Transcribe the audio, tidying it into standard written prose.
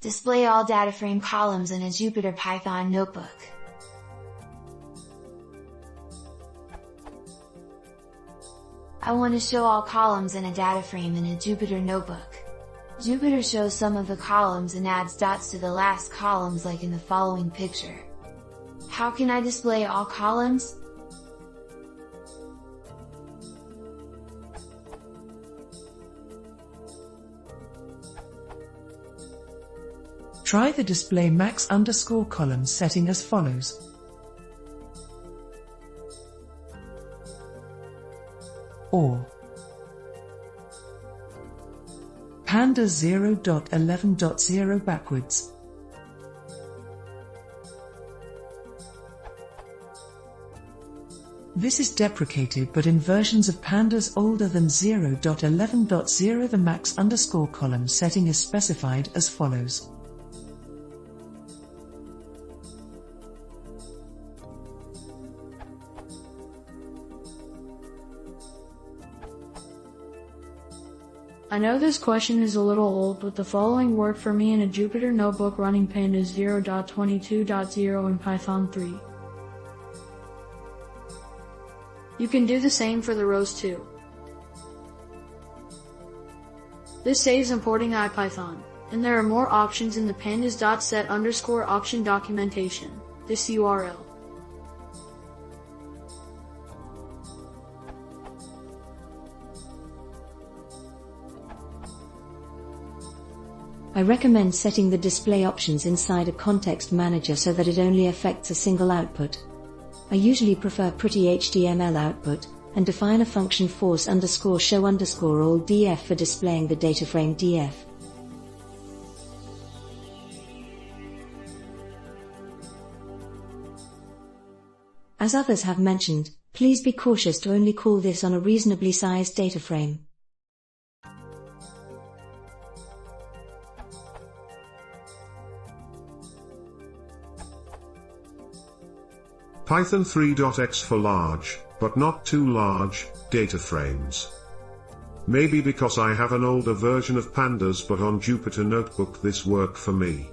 Display all data frame columns in a Jupyter Python Notebook. I want to show all columns in a data frame in a Jupyter Notebook. Jupyter shows some of the columns and adds dots to the last columns like in the following picture. How can I display all columns? Try the display max_columns setting as follows. Or Panda 0.11.0 backwards. This is deprecated, but in versions of pandas older than 0.11.0 the max_column setting is specified as follows. I know this question is a little old, but the following worked for me in a Jupyter Notebook running pandas 0.22.0 and Python 3. You can do the same for the rows too. This saves importing IPython, and there are more options in the pandas.set_option documentation, this URL. I recommend setting the display options inside a context manager so that it only affects a single output. I usually prefer pretty HTML output, and define a function force_show_all df for displaying the dataframe df. As others have mentioned, please be cautious to only call this on a reasonably sized dataframe. Python 3.x for large, but not too large, data frames. Maybe because I have an older version of pandas, but on Jupyter Notebook this worked for me.